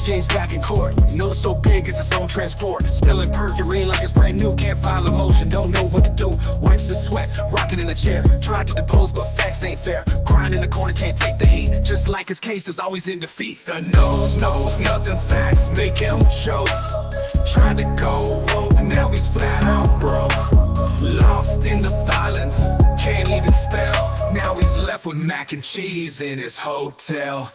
James back in court. Nose so big it's its own transport. Spilling perfume like it's brand new. Can't file a motion, don't know what to do. Wipes the sweat, rocking in the chair. Tried to depose but facts ain't fair. Crying in the corner, can't take the heat. Just like his case is always in defeat. The nose knows nothing, facts make him choke. Tried to go woke, now he's flat out broke. Lost in the filings, can't even spell. Now he's left with mac and cheese in his hotel.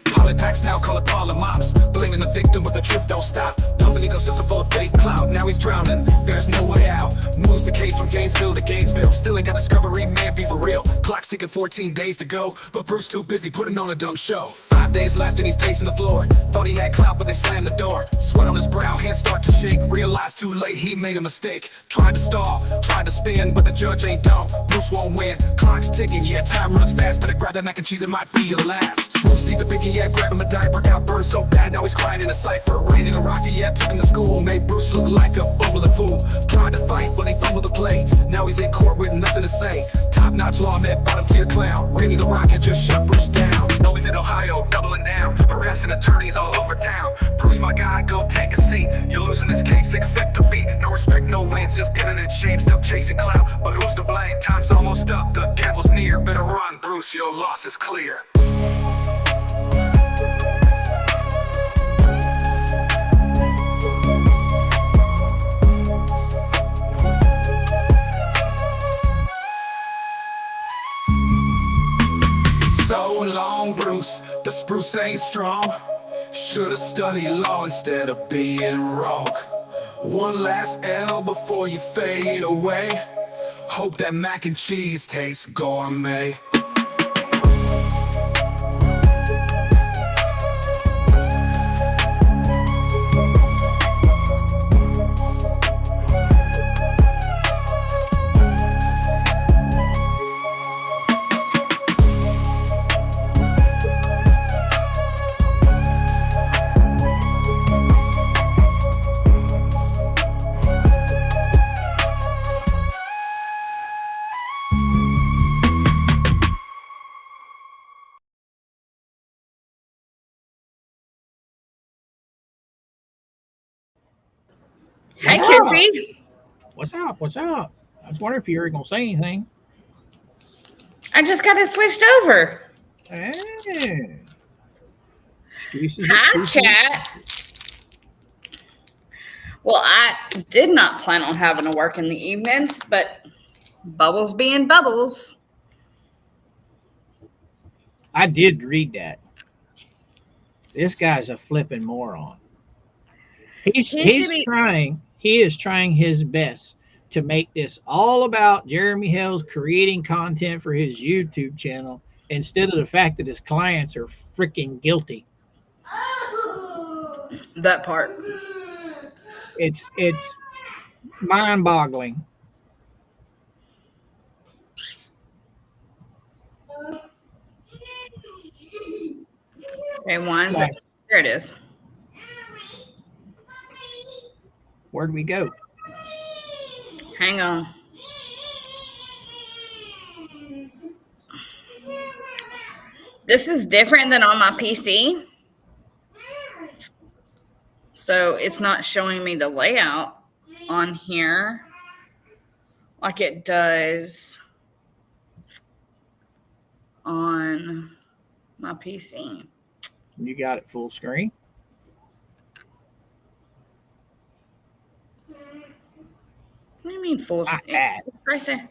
Pilot packs now call it Paula Mops. Blaming the victim but the truth don't stop. Dumping ecosystem full of fake clout. Now he's drowning, there's no way out. Moves the case from Gainesville to Gainesville. Still ain't got discovery, man, be for real. Clock's ticking, 14 days to go. But Bruce too busy putting on a dumb show. 5 days left and he's pacing the floor. Thought he had clout but they slammed the door. Sweat on his brow, hands start to shake. Realized too late he made a mistake. Tried to stall, tried to spin, but the judge ain't dumb. Bruce won't win, clock's ticking, yeah, time runs fast. Better grab that mac and cheese, it might be your last. Bruce needs a biggie, yeah, grab him a diaper. Got burned so bad, now he's crying in a cipher. Rain in a rocky, yeah, took him to school. Made Bruce look like a bumbling fool. Tried to fight, but he fumbled the play. Now he's in court with nothing to say. Top-notch lawman, bottom tier clown. Rainy the Rocket just shut Bruce down. Know he's in Ohio, doubling down. Harassing attorneys all over town. Bruce, my guy, go take a seat. You're losing this case, accept defeat. No respect, no wins, just getting in shape. Still chasing clout, but who's to blame? Time's almost up, the gavel's near. Better run, Bruce, your loss is clear. So long, Bruce, the spruce ain't strong. Should've studied law instead of being wrong. One last L before you fade away. Hope that mac and cheese tastes gourmet. Hey, Koopy. What's up? What's up? I was wondering if you were going to say anything. I just got it switched over. Hey. Hi, chat. Well, I did not plan on having to work in the evenings, but bubbles being bubbles. I did read that. This guy's a flipping moron. He is trying his best to make this all about Jeremy Hales creating content for his YouTube channel instead of the fact that his clients are freaking guilty. That part. It's mind-boggling. Okay, one. There it is. Where'd we go? Hang on. This is different than on my PC. So it's not showing me the layout on here like it does on my PC. You got it full screen? What do you mean full screen? It's right there.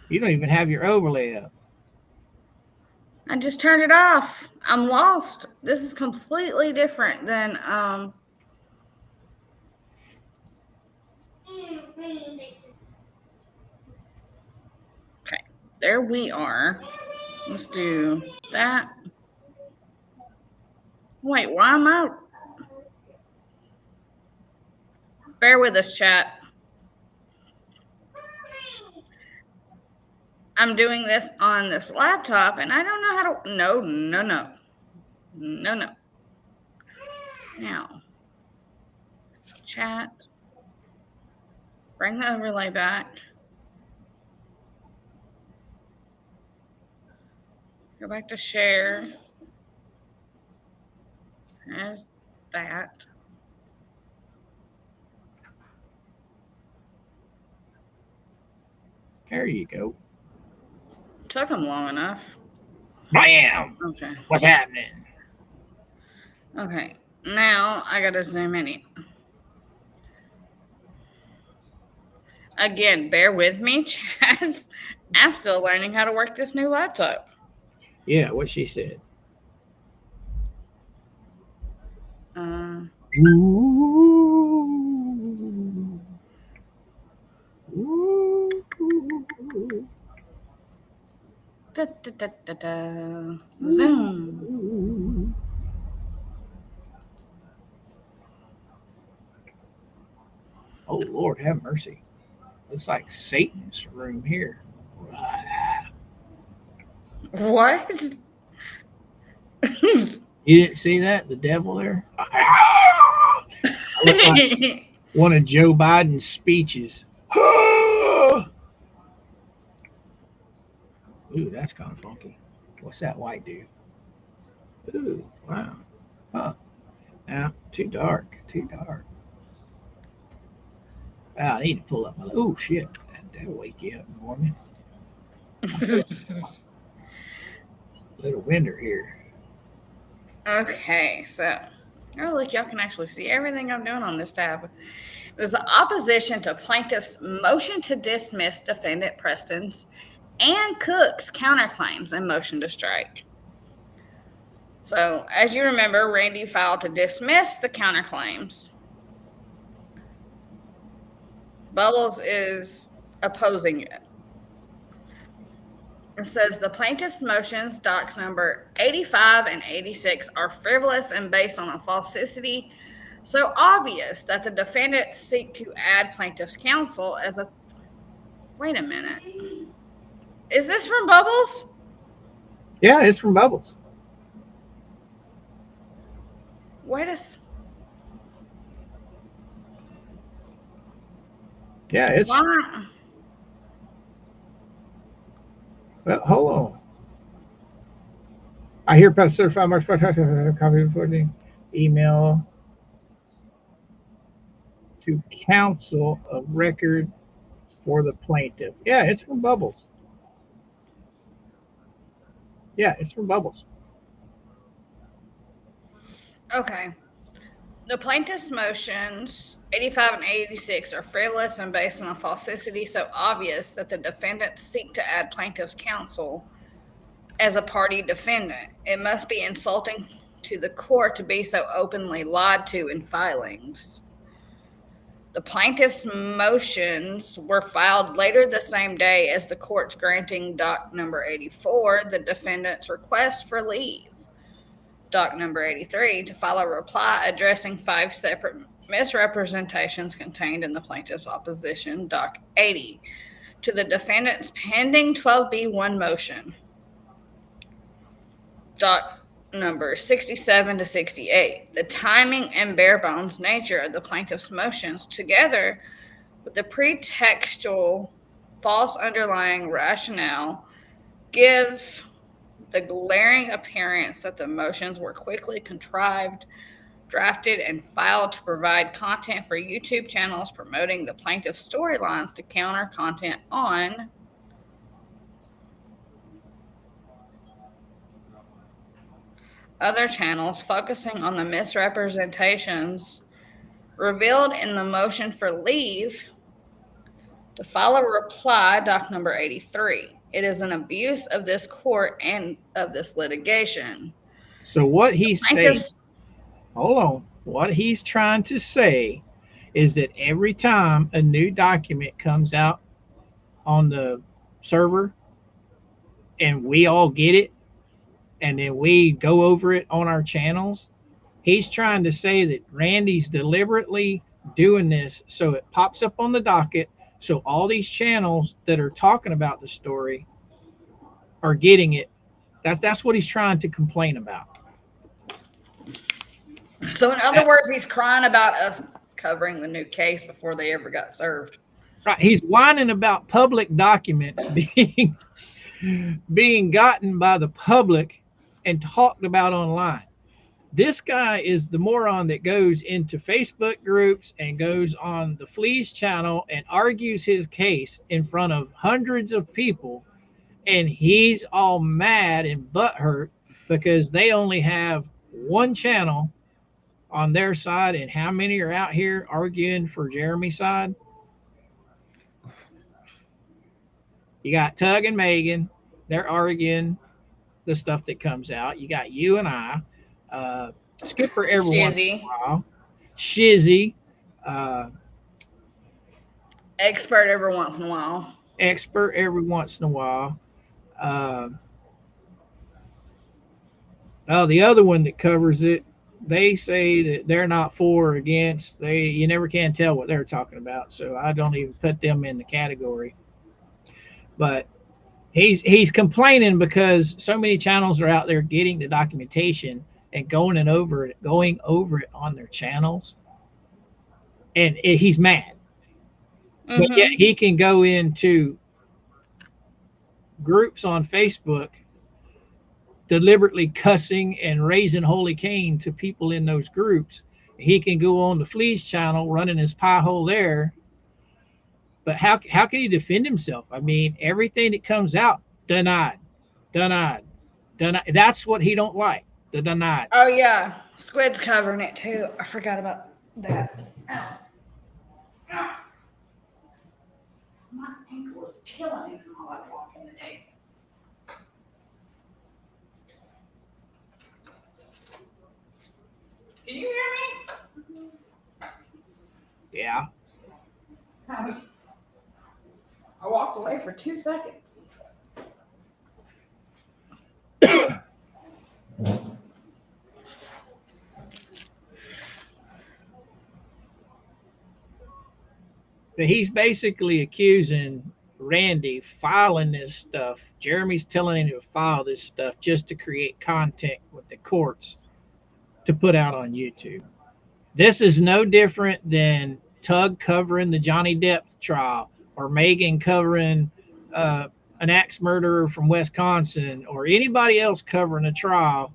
You don't even have your overlay up. I just turned it off. I'm lost. This is completely different than Okay, there we are. Let's do that. Wait, why am I? Bear with us, chat. I'm doing this on this laptop, and I don't know how to. No. Now, chat. Bring the overlay back. Go back to share. that. There you go. Took him long enough. Bam! Okay. What's happening? Okay. Now I gotta zoom in. Again, bear with me, Chaz. I'm still learning how to work this new laptop. Yeah, what she said. Ooh. Ooh. Da, da, da, da, da. Zoom. Ooh. Oh, Lord, have mercy. Looks like Satan's room here. What? You didn't see that? The devil there? I look like one of Joe Biden's speeches. Ooh, that's kind of funky. What's that white dude? Ooh, wow. Huh. Now, too dark. Too dark. Wow, I need to pull up my. Oh, shit. That'll wake you up in the morning. Little window here. Okay, so oh look, y'all can actually see everything I'm doing on this tab. It was the opposition to plaintiff's motion to dismiss defendant Preston's and Cook's counterclaims and motion to strike. So, as you remember, Randy filed to dismiss the counterclaims. Bubbles is opposing it. It says the plaintiff's motions, docs number 85 and 86, are frivolous and based on a falsity so obvious that the defendants seek to add plaintiff's counsel as a. Wait a minute. Is this from Bubbles? Yeah, it's from Bubbles. Wait a. Yeah, it's. Why? Well, hold on. I hear about certified March copy reporting email to counsel of record for the plaintiff. Yeah, it's from Bubbles. Yeah, it's from Bubbles. Okay. The plaintiff's motions, 85 and 86, are frivolous and based on a falsity so obvious that the defendants seek to add plaintiff's counsel as a party defendant. It must be insulting to the court to be so openly lied to in filings. The plaintiff's motions were filed later the same day as the court's granting doc number 84, the defendant's request for leave. Doc number 83, to file a reply addressing 5 separate misrepresentations contained in the plaintiff's opposition, Doc 80, to the defendant's pending 12B1 motion, Doc number 67 to 68. The timing and bare bones nature of the plaintiff's motions, together with the pretextual false underlying rationale, give the glaring appearance that the motions were quickly contrived, drafted, and filed to provide content for YouTube channels promoting the plaintiff's storylines to counter content on other channels, focusing on the misrepresentations revealed in the motion for leave to file a reply, doc number 83. It is an abuse of this court and of this litigation. So what he's saying, hold on, what he's trying to say is that every time a new document comes out on the server and we all get it and then we go over it on our channels, he's trying to say that Randy's deliberately doing this so it pops up on the docket, so all these channels that are talking about the story are getting it. That's what he's trying to complain about. So in other words, he's crying about us covering the new case before they ever got served. Right. He's whining about public documents being gotten by the public and talked about online. This guy is the moron that goes into Facebook groups and goes on the Fleas channel and argues his case in front of hundreds of people. And he's all mad and butthurt because they only have one channel on their side. And how many are out here arguing for Jeremy's side? You got Tug and Megan. They're arguing the stuff that comes out. You got you and I. Skipper every once in a while. Shizzy. Expert every once in a while. Expert every once in a while. The other one that covers it, they say that they're not for or against. You never can tell what they're talking about, so I don't even put them in the category. But he's complaining because so many channels are out there getting the documentation and going over it on their channels, and he's mad. Mm-hmm. But yet he can go into groups on Facebook deliberately cussing and raising holy Cain to people in those groups. He can go on the Fleas channel running his pie hole there. But how can he defend himself? I mean, everything that comes out, denied. That's what he don't like. The denied. Oh yeah, Squid's covering it too. I forgot about that. Ow. Ow. My ankle is killing me from all that walking today. Can you hear me? Yeah. I walked away for 2 seconds. He's basically accusing Randy filing this stuff. Jeremy's telling him to file this stuff just to create content with the courts to put out on YouTube. This is no different than Tug covering the Johnny Depp trial, or Megan covering an axe murderer from Wisconsin, or anybody else covering a trial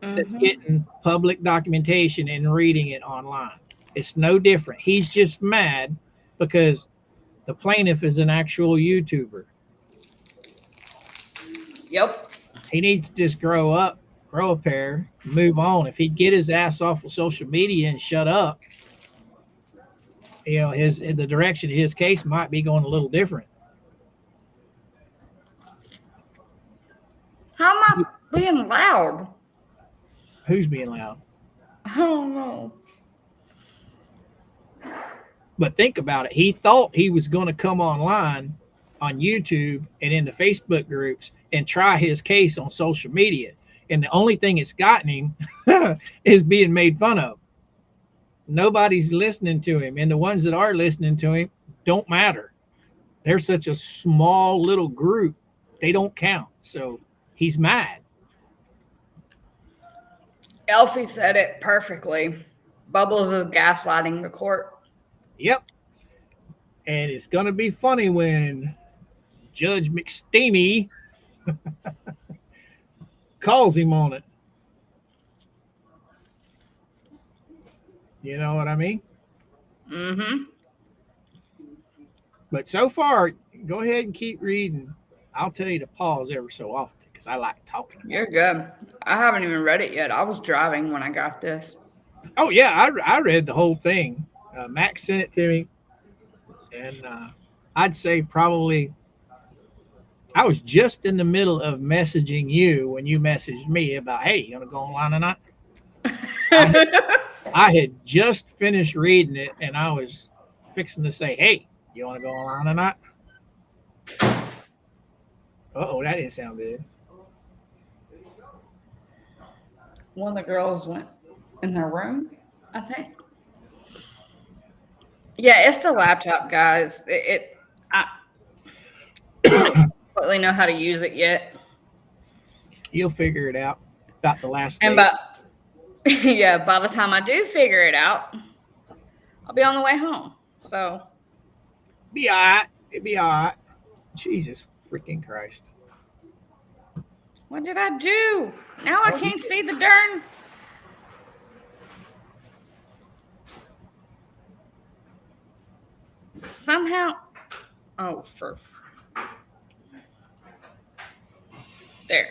that's getting public documentation and reading it online. It's no different. He's just mad because the plaintiff is an actual YouTuber. Yep. He needs to just grow up, grow a pair, move on. If he'd get his ass off of social media and shut up, the direction of his case might be going a little different. How am I being loud? Who's being loud? I don't know. But think about it. He thought he was going to come online on YouTube and in the Facebook groups and try his case on social media. And the only thing it's gotten him is being made fun of. Nobody's listening to him. And the ones that are listening to him don't matter. They're such a small little group. They don't count. So he's mad. Elfie said it perfectly. Bubbles is gaslighting the court. Yep. And it's going to be funny when Judge McSteamy calls him on it. You know what I mean? Mm-hmm. But so far, go ahead and keep reading. I'll tell you to pause every so often because I like talking. You're good. I haven't even read it yet. I was driving when I got this. Oh, yeah. I read the whole thing. Max sent it to me. And I'd say probably I was just in the middle of messaging you when you messaged me about, hey, you want to go online or not? I had just finished reading it, and I was fixing to say, hey, you want to go online or not? Uh-oh, that didn't sound good. One of the girls went in their room, I think. Yeah, it's the laptop, guys. I don't really know how to use it yet. You'll figure it out about the last day. And by the time I do figure it out, I'll be on the way home. So be all right. It'll be all right. Jesus freaking Christ. What did I do? Now I can't see the darn somehow. Oh, there.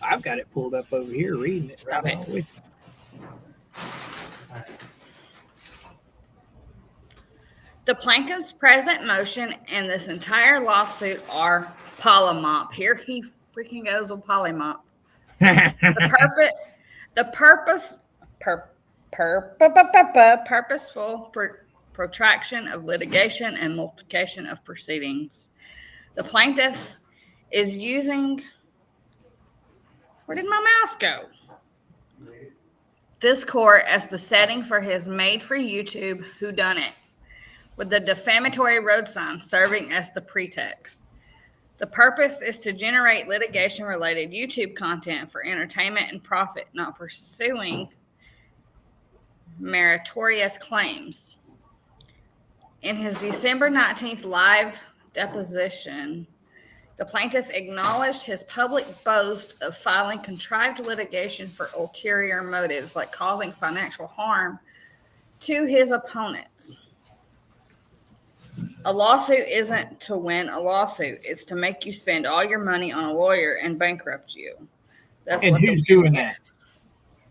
I've got it pulled up over here, reading it right along with you. The plaintiff's present motion and this entire lawsuit are polymop. Here he freaking goes with polymop. The purposeful protraction of litigation and multiplication of proceedings. The plaintiff is using. Where did my mouse go? This court as the setting for his made-for-YouTube whodunit, with the defamatory road sign serving as the pretext. The purpose is to generate litigation-related YouTube content for entertainment and profit, not pursuing meritorious claims. In his December 19th live deposition, the plaintiff acknowledged his public boast of filing contrived litigation for ulterior motives, like causing financial harm to his opponents. A lawsuit isn't to win a lawsuit. It's to make you spend all your money on a lawyer and bankrupt you. That's and who's doing that?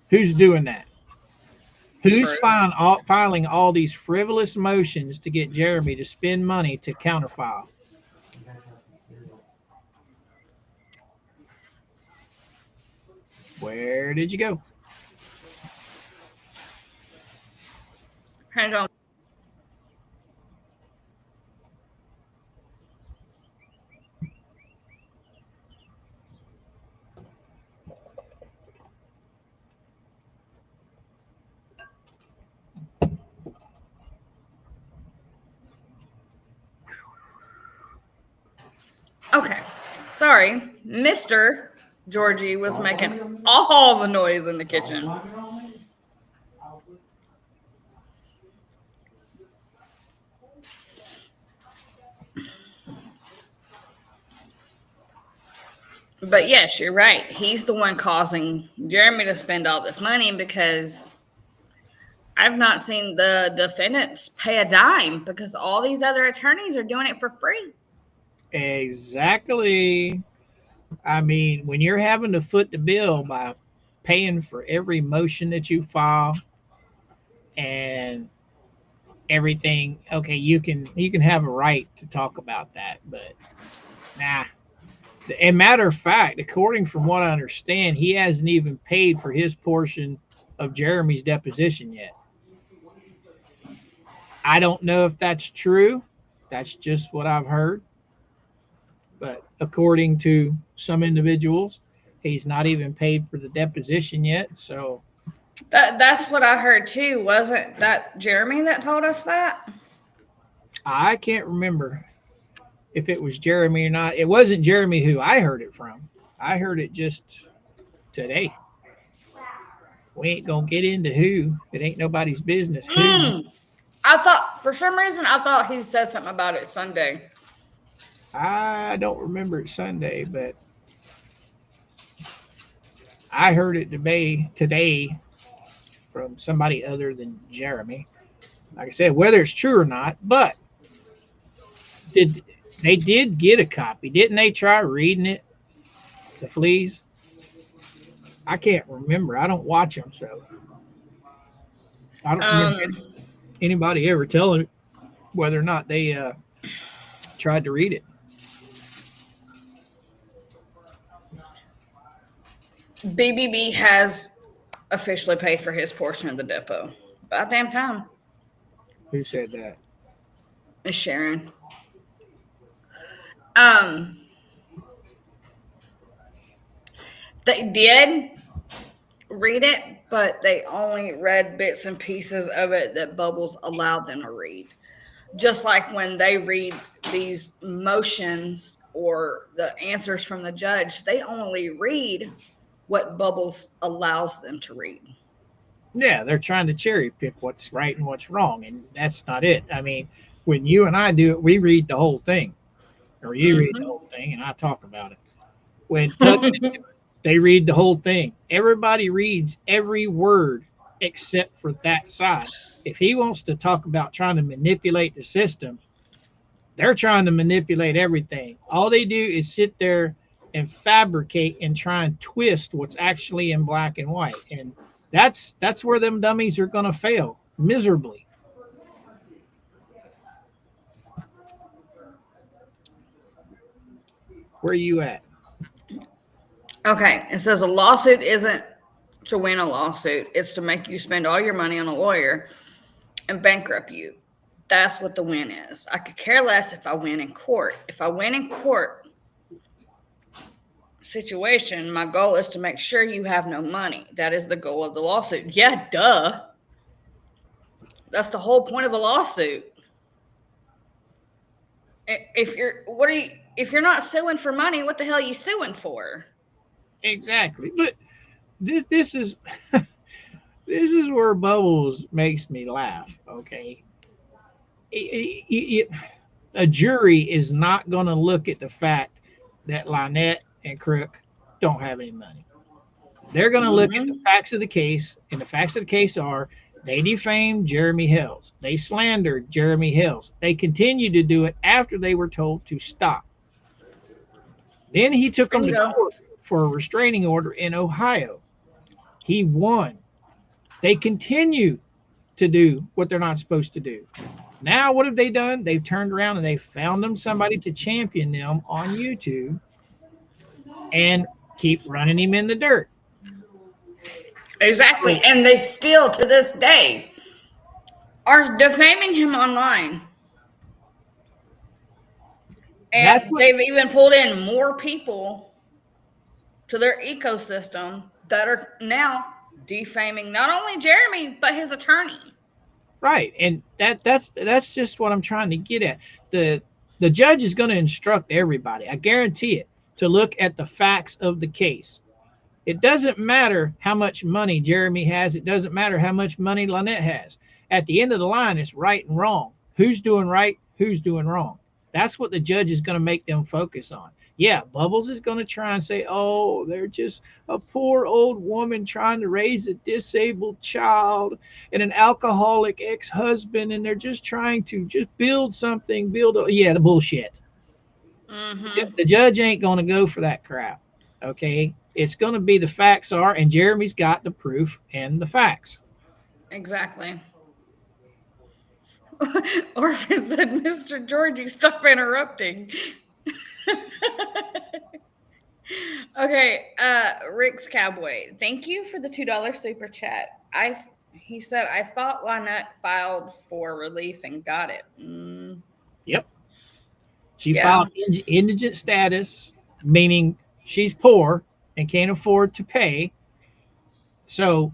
Who's doing that? Who's filing all these frivolous motions to get Jeremy to spend money to counterfile? Where did you go? Hang on. Okay, sorry. Mr. Georgie was making all the noise in the kitchen. But yes, you're right. He's the one causing Jeremy to spend all this money because I've not seen the defendants pay a dime because all these other attorneys are doing it for free. Exactly. I mean, when you're having to foot the bill by paying for every motion that you file and everything, okay, you can have a right to talk about that, but nah. And matter of fact, according from what I understand, he hasn't even paid for his portion of Jeremy's deposition yet. I don't know if that's true. That's just what I've heard. But according to some individuals, he's not even paid for the deposition yet. So that's what I heard too. Wasn't that Jeremy that told us that? I can't remember if it was Jeremy or not. It wasn't Jeremy who I heard it from. I heard it just today. We ain't gonna get into who. It ain't nobody's business. Who. I thought, for some reason, he said something about it Sunday. I don't remember it Sunday, but I heard it today from somebody other than Jeremy. Like I said, whether it's true or not, but they did get a copy. Didn't they try reading it? The fleas? I can't remember. I don't watch them, so I don't remember anybody ever telling whether or not they tried to read it. BBB has officially paid for his portion of the depot. About damn time. Who said that? It's Sharon. They did read it, but they only read bits and pieces of it that Bubbles allowed them to read. Just like when they read these motions or the answers from the judge, they only read what Bubbles allows them to read. Yeah, they're trying to cherry pick what's right and what's wrong, and that's not it. I mean, when you and I do it, we read the whole thing, or you read the whole thing, and I talk about it. When they read the whole thing. Everybody reads every word except for that side. If he wants to talk about trying to manipulate the system, they're trying to manipulate everything. All they do is sit there and fabricate and try and twist what's actually in black and white. And that's where them dummies are going to fail miserably. Where are you at? Okay, it says a lawsuit isn't to win a lawsuit, it's to make you spend all your money on a lawyer and bankrupt you. That's what the win is. I could care less if I win in court. If I win in court situation, my goal is to make sure you have no money. That is the goal of the lawsuit. Yeah, duh. That's the whole point of a lawsuit. If you're not suing for money, what the hell are you suing for? Exactly. But this is this is where Bubbles makes me laugh. Okay, a jury is not going to look at the fact that Lynette and Crook don't have any money. They're going to look at the facts of the case, and the facts of the case are they defamed Jeremy Hills. They slandered Jeremy Hills. They continued to do it after they were told to stop. Then he took them to court for a restraining order in Ohio. He won. They continue to do what they're not supposed to do. Now, what have they done? They've turned around and they found them somebody to champion them on YouTube and keep running him in the dirt. Exactly. And they still, to this day, are defaming him online. And they've even pulled in more people to their ecosystem that are now defaming not only Jeremy, but his attorney. Right. And that's just what I'm trying to get at. The judge is going to instruct everybody, I guarantee it, to look at the facts of the case. It doesn't matter how much money Jeremy has. It doesn't matter how much money Lynette has. At the end of the line, it's right and wrong. Who's doing right? Who's doing wrong? That's what the judge is going to make them focus on. Yeah, Bubbles is going to try and say, oh, they're just a poor old woman trying to raise a disabled child and an alcoholic ex-husband, and they're just trying to just build something, the bullshit. Mm-hmm. The judge ain't going to go for that crap, okay? It's going to be the facts are, and Jeremy's got the proof and the facts. Exactly. Orphan said, Mr. Georgie, stop interrupting. Okay, Rick's Cowboy, thank you for the $2 super chat. He said, I thought Lynette filed for relief and got it. Yep. She filed indigent status, meaning she's poor and can't afford to pay. So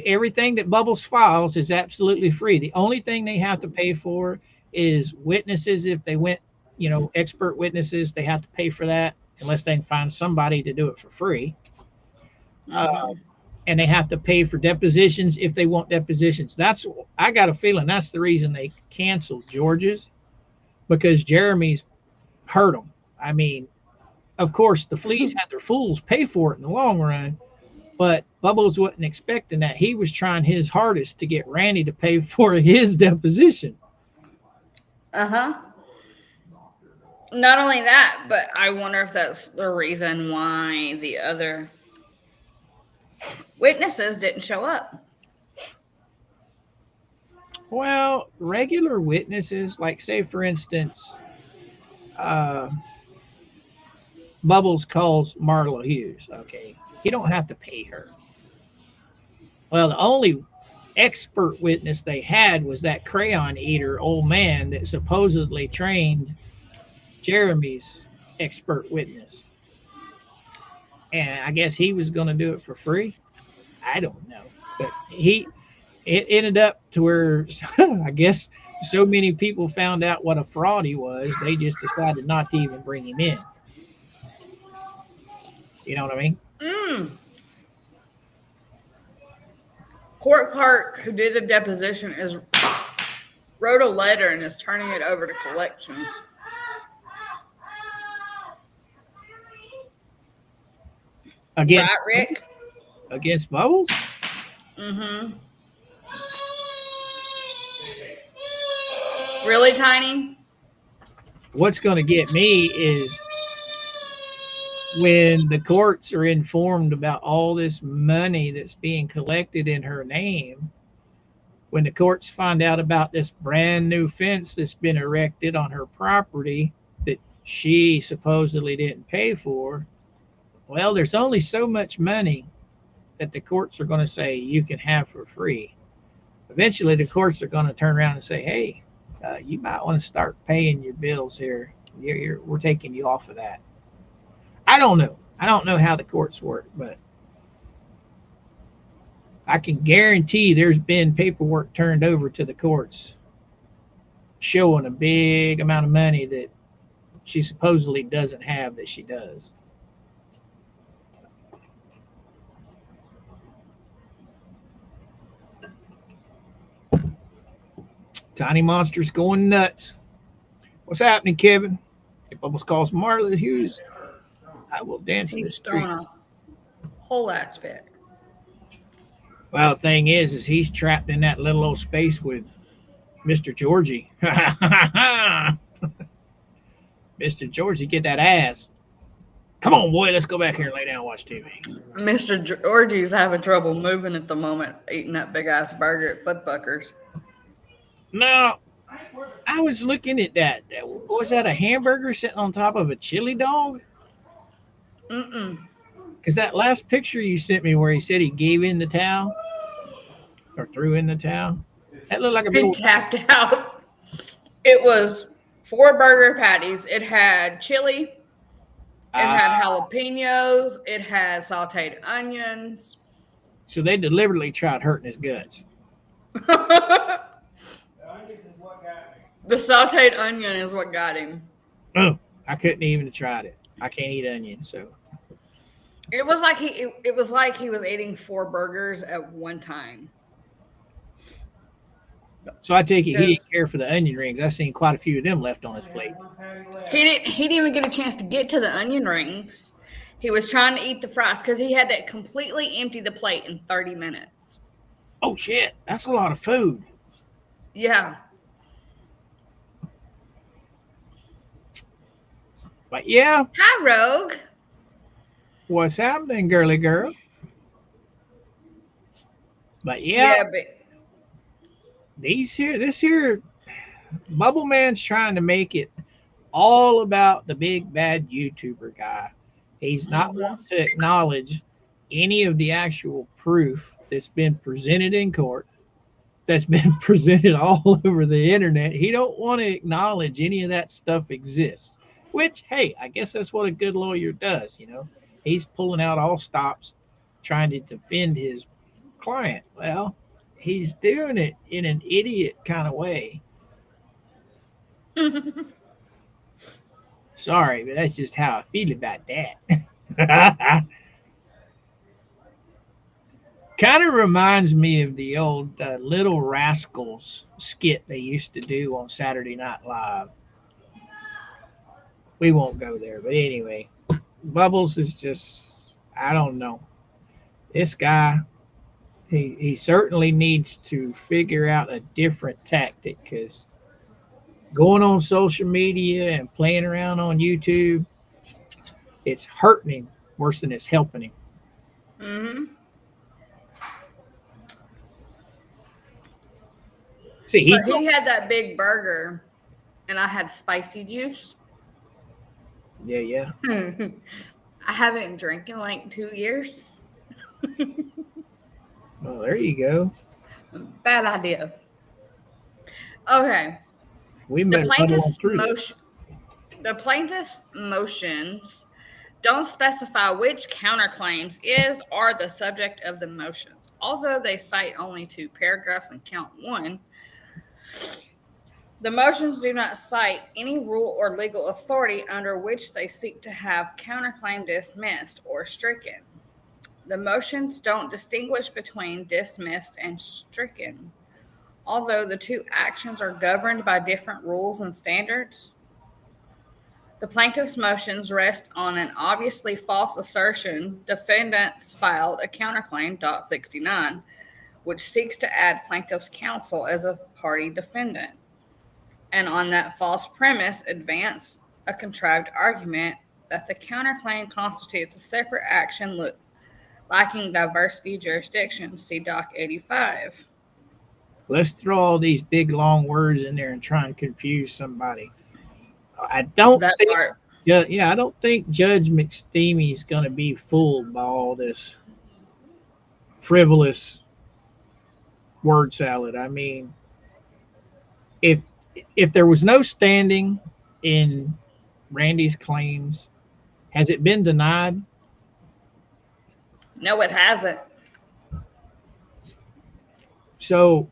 everything that Bubbles files is absolutely free. The only thing they have to pay for is witnesses. If they went, expert witnesses, they have to pay for that unless they can find somebody to do it for free. And they have to pay for depositions if they want depositions. I got a feeling that's the reason they canceled George's, because Jeremy's hurt them. I mean, of course, the fleas had their fools pay for it in the long run, but Bubbles wasn't expecting that. He was trying his hardest to get Randy to pay for his deposition. Not only that, but I wonder if that's the reason why the other witnesses didn't show up. Well, regular witnesses, like say, for instance, Bubbles calls Marla Hughes, okay? You don't have to pay her. Well, the only expert witness they had was that crayon eater old man that supposedly trained Jeremy's expert witness. And I guess he was going to do it for free. I don't know. But it ended up to where I guess so many people found out what a fraud he was, they just decided not to even bring him in. You know what I mean? Court clerk who did the deposition wrote a letter and is turning it over to collections. Against right, Rick? Against Bubbles? Mm-hmm. Really tiny? What's going to get me is when the courts are informed about all this money that's being collected in her name, when the courts find out about this brand new fence that's been erected on her property that she supposedly didn't pay for, well, there's only so much money that the courts are going to say you can have for free. Eventually, the courts are going to turn around and say, hey, you might want to start paying your bills here. We're taking you off of that. I don't know. I don't know how the courts work, but I can guarantee there's been paperwork turned over to the courts showing a big amount of money that she supposedly doesn't have that she does. Tiny Monster's going nuts. What's happening, Kevin? If Bubbles calls Marla Hughes, I will dance in the He's throwing streets. a whole ass fit. Well, the thing is he's trapped in that little old space with Mr. Georgie. Mr. Georgie, get that ass. Come on, boy, let's go back here and lay down and watch TV. Mr. Georgie's having trouble moving at the moment, eating that big ass burger at Footbuckers. No, I was looking at that. Was that a hamburger sitting on top of a chili dog? Mm-mm. Because that last picture you sent me where he said he gave in the towel or threw in the towel, that looked like a big He tapped out. It was 4 burger patties. It had chili. It had jalapenos. It had sauteed onions. So they deliberately tried hurting his guts. The sauteed onion is what got him. Oh, I couldn't even have tried it. I can't eat onions, so. It was like he was eating 4 burgers at one time. So I take it he didn't care for the onion rings. I've seen quite a few of them left on his plate. He didn't even get a chance to get to the onion rings. He was trying to eat the fries because he had to completely empty the plate in 30 minutes. Oh shit, that's a lot of food. Yeah. But yeah. Hi, Rogue. What's happening, girly girl? But yeah, but this here Bubble Man's trying to make it all about the big bad YouTuber guy. He's not wanting to acknowledge any of the actual proof that's been presented in court, that's been presented all over the internet. He don't want to acknowledge any of that stuff exists, which, hey, I guess that's what a good lawyer does, you know. He's pulling out all stops, trying to defend his client. Well, he's doing it in an idiot kind of way. Sorry, but that's just how I feel about that. Kind of reminds me of the old Little Rascals skit they used to do on Saturday Night Live. We won't go there, but anyway, Bubbles is just, I don't know. This guy, he certainly needs to figure out a different tactic, because going on social media and playing around on YouTube, it's hurting him worse than it's helping him. Mm-hmm. See, he had that big burger, and I had spicy juice. Yeah. I haven't drank in like 2 years. Well, there you go. Bad idea. Okay. The plaintiff's motions don't specify which counterclaims is or are the subject of the motions. Although they cite only 2 paragraphs in count 1, the motions do not cite any rule or legal authority under which they seek to have counterclaim dismissed or stricken. The motions don't distinguish between dismissed and stricken, although the 2 actions are governed by different rules and standards. The plaintiff's motions rest on an obviously false assertion. Defendants filed a counterclaim, .69, which seeks to add plaintiff's counsel as a party defendant, and on that false premise advance a contrived argument that the counterclaim constitutes a separate action lacking diversity jurisdiction. See Doc 85. Let's throw all these big long words in there and try and confuse somebody. I don't That think, part. I don't think Judge McSteamy is going to be fooled by all this frivolous word salad. I mean, if there was no standing in Randy's claims, has it been denied? No, it hasn't. So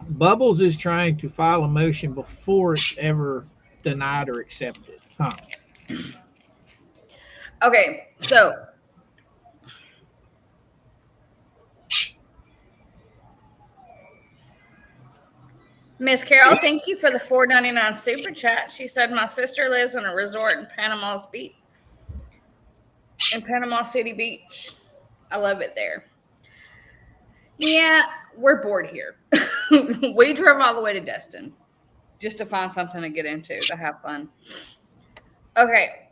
Bubbles is trying to file a motion before it's ever denied or accepted. Huh? Okay, so Miss Carol, thank you for the $4.99 super chat. She said, my sister lives in a resort in Panama City Beach. I love it there. Yeah, we're bored here. We drove all the way to Destin just to find something to get into, to have fun. Okay,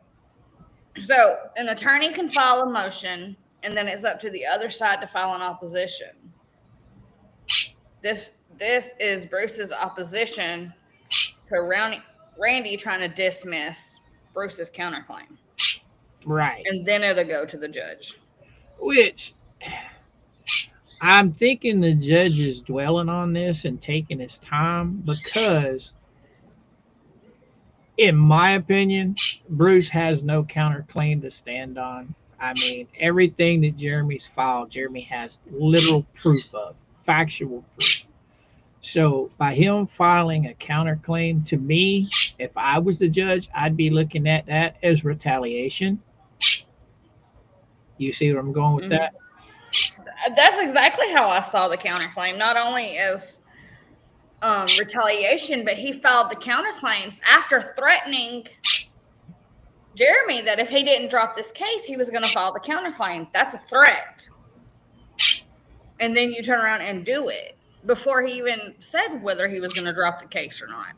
so an attorney can file a motion, and then it's up to the other side to file an opposition. This is Bruce's opposition to Randy trying to dismiss Bruce's counterclaim. Right. And then it'll go to the judge. Which I'm thinking the judge is dwelling on this and taking his time because, in my opinion, Bruce has no counterclaim to stand on. I mean, everything that Jeremy's filed, Jeremy has literal proof of, factual proof. So by him filing a counterclaim, to me, if I was the judge, I'd be looking at that as retaliation. You see where I'm going with that? That's exactly how I saw the counterclaim. Not only as retaliation, but he filed the counterclaims after threatening Jeremy that if he didn't drop this case, he was going to file the counterclaim. That's a threat. And then you turn around and do it before he even said whether he was going to drop the case or not.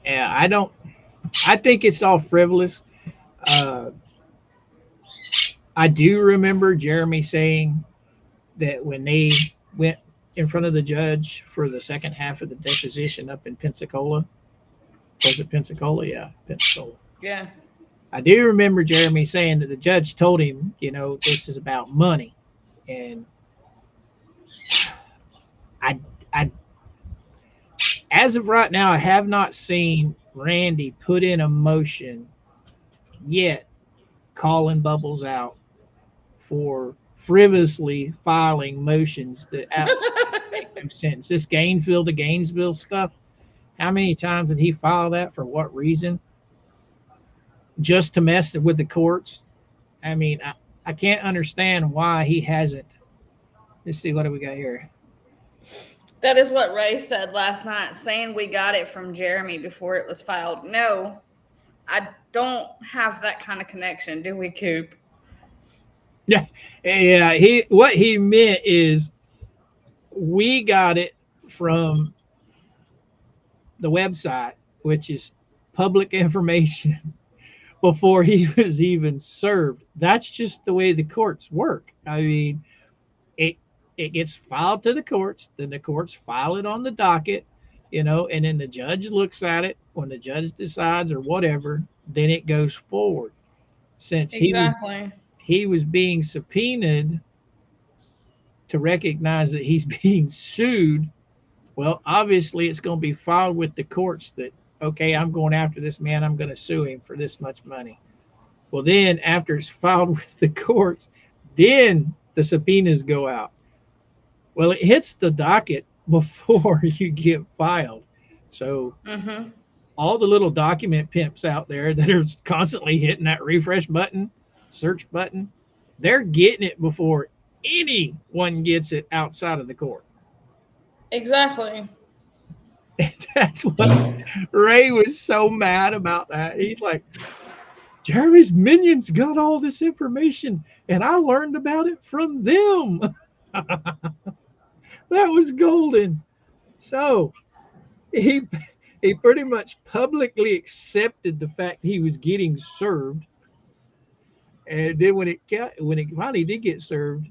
Yeah, I think it's all frivolous. I do remember Jeremy saying that when they went in front of the judge for the second half of the deposition up in Pensacola. Was it Pensacola? Yeah, Pensacola. Yeah. I do remember Jeremy saying that the judge told him, this is about money. And I as of right now, I have not seen Randy put in a motion yet calling Bubbles out for frivolously filing motions that make no sense. This Gainesville to Gainesville stuff, how many times did he file that? For what reason? Just to mess with the courts? I mean, I can't understand why he hasn't. Let's see, what do we got here? That is what Ray said last night, saying we got it from Jeremy before it was filed. No, I don't have that kind of connection, do we, Coop? Yeah. What he meant is we got it from the website, which is public information, before he was even served. That's just the way the courts work. I mean, it gets filed to the courts, then the courts file it on the docket, and then the judge looks at it. When the judge decides or whatever, then it goes forward. Since he was being subpoenaed to recognize that he's being sued, well, obviously it's going to be filed with the courts that, okay, I'm going after this man, I'm going to sue him for this much money. Well, then after it's filed with the courts, then the subpoenas go out. Well, it hits the docket before you get filed. So all the little document pimps out there that are constantly hitting that refresh button, search button, they're getting it before anyone gets it outside of the court. Exactly. That's what Ray was so mad about that. He's like, Jeremy's minions got all this information, and I learned about it from them. That was golden. So he he pretty much publicly accepted the fact he was getting served, and then when it finally did get served,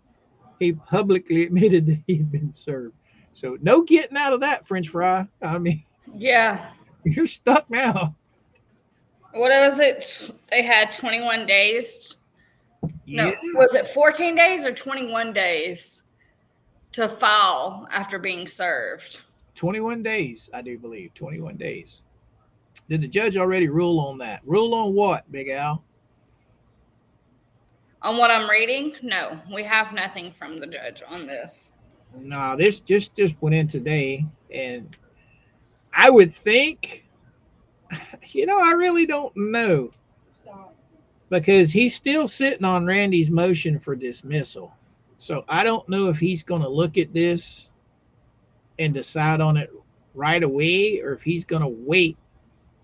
he publicly admitted that he'd been served. So no getting out of that, French fry. I mean, Yeah. you're stuck now. What was it? They had 21 days. No, Yeah. was it 14 days or 21 days to file after being served? 21 days, I do believe. 21 days. Did the judge already rule on that? Rule on what, Big Al? On what I'm reading? No, we have nothing from the judge on this. No, this just went in today, and I would think, I really don't know because he's still sitting on Randy's motion for dismissal. So I don't know if he's going to look at this and decide on it right away, or if he's going to wait,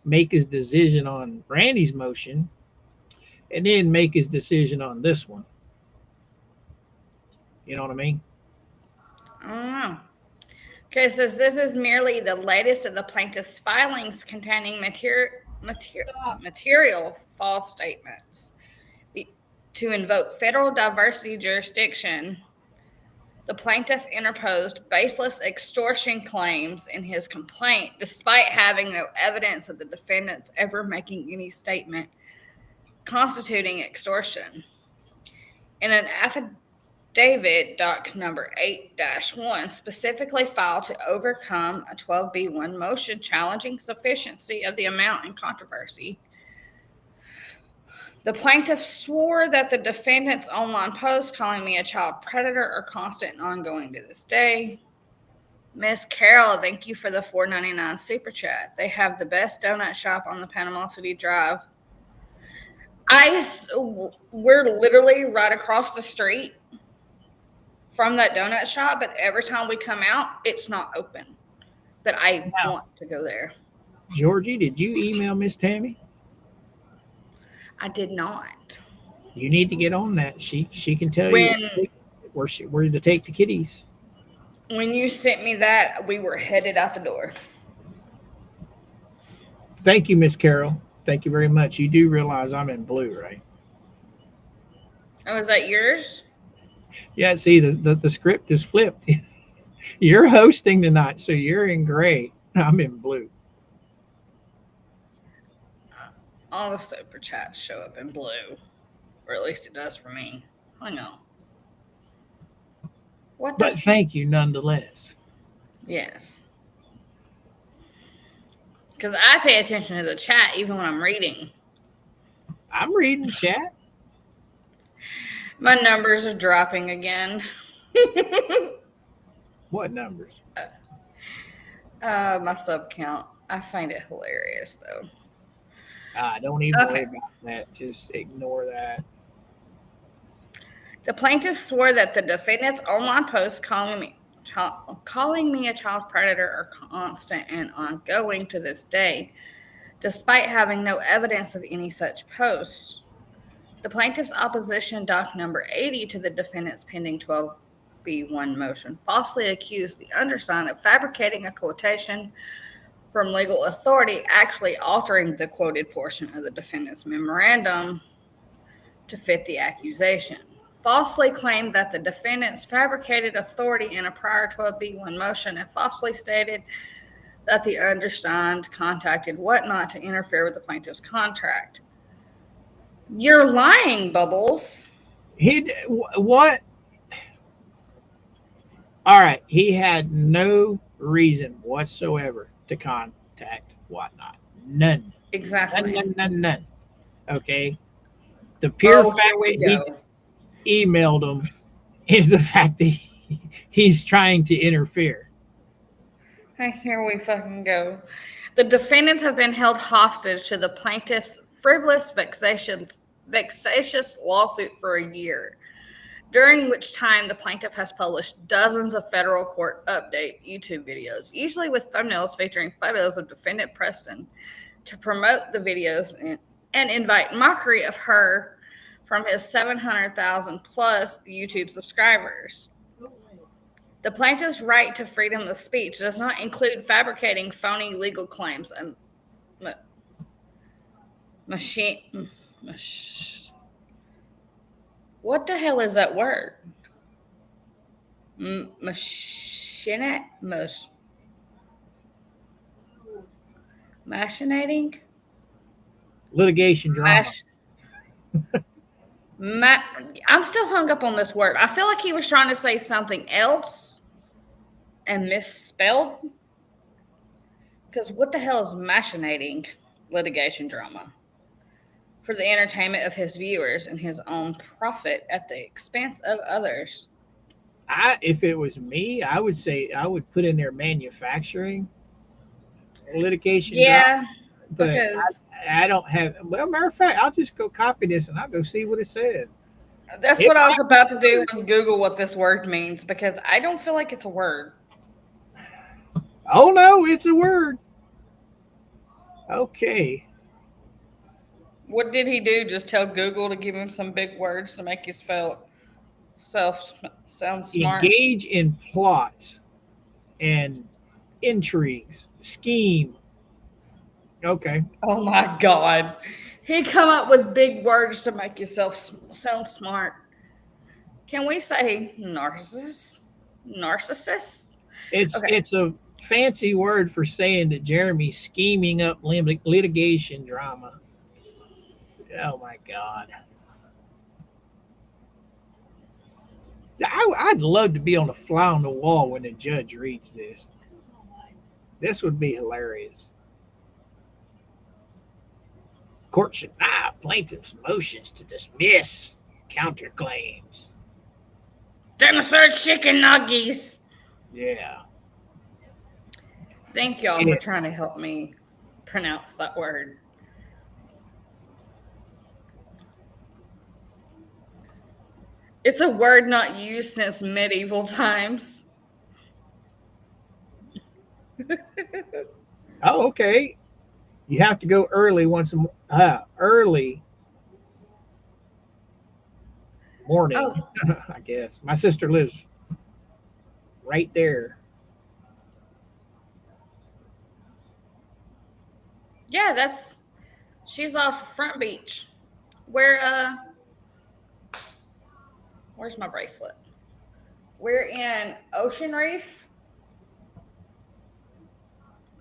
make his decision on Randy's motion, and then make his decision on this one. You know what I mean? I don't know. Okay, it says this is merely the latest of the plaintiff's filings containing material false statements. To invoke federal diversity jurisdiction, the plaintiff interposed baseless extortion claims in his complaint, despite having no evidence of the defendants ever making any statement constituting extortion. In an affidavit, doc number 8-1, specifically filed to overcome a 12B1 motion challenging sufficiency of the amount in controversy, the plaintiff swore that the defendant's online posts calling me a child predator are constant and ongoing to this day. Miss Carol, thank you for the $4.99 super chat. They have the best donut shop on the Panama City Drive. We're literally right across the street from that donut shop, but every time we come out, it's not open. But I want to go there. Georgie, did you email Miss Tammy? I did not. You need to get on that. She can tell you where to take the kitties. When you sent me that, we were headed out the door. Thank you, Miss Carol. Thank you very much. You do realize I'm in blue, right? Oh, is that yours? Yeah, see, the script is flipped. You're hosting tonight, so you're in gray. I'm in blue. All the super chats show up in blue. Or at least it does for me. I know. But thank you nonetheless. Yes. Because I pay attention to the chat even when I'm reading. I'm reading chat. My numbers are dropping again. What numbers? My sub count. I find it hilarious, though. Don't even worry about that. Just ignore that. The plaintiff swore that the defendant's online posts calling me a child predator are constant and ongoing to this day, despite having no evidence of any such posts. The plaintiff's opposition doc number 80 to the defendant's pending 12B1 motion falsely accused the undersigned of fabricating a quotation from legal authority, actually altering the quoted portion of the defendant's memorandum to fit the accusation. Falsely claimed that the defendants fabricated authority in a prior 12B1 motion and falsely stated that the undersigned contacted whatnot to interfere with the plaintiff's contract. You're lying, Bubbles. What? All right. He had no reason whatsoever to contact whatnot. None. Exactly. None. Okay. The pure fact that he emailed him is the fact that he's trying to interfere. Here we fucking go. The defendants have been held hostage to the plaintiff's frivolous, vexatious lawsuit for a year, during which time the plaintiff has published dozens of federal court update YouTube videos, usually with thumbnails featuring photos of defendant Preston, to promote the videos and invite mockery of her from his 700,000 plus YouTube subscribers. The plaintiff's right to freedom of speech does not include fabricating phony legal claims and what the hell is that word? Machinating? Litigation drama. I'm still hung up on this word. I feel like he was trying to say something else and misspelled. Because what the hell is machinating litigation drama? For the entertainment of his viewers and his own profit at the expense of others. If it was me, I would say I would put in there manufacturing litigation. Yeah, but because I don't have. Well, matter of fact, I'll just go copy this and I'll go see what it says. That's what I was about to do, was Google what this word means, because I don't feel like it's a word. Oh no, it's a word. Okay. What did he do? Just tell Google to give him some big words to make his sound smart? Engage in plots and intrigues, scheme. Okay. Oh my God. He come up with big words to make yourself sound smart. Can we say narcissist? Narcissist? It's a fancy word for saying that Jeremy's scheming up litigation drama. Oh my God. I'd love to be on a fly on the wall when the judge reads this. This would be hilarious. Court should deny plaintiff's motions to dismiss counterclaims. Dinosaur chicken nuggies. Yeah. Thank y'all for trying to help me pronounce that word. It's a word not used since medieval times. Oh, okay. You have to go early early morning, I guess. My sister lives right there. Yeah, she's off Front Beach. Where's my bracelet? We're in Ocean Reef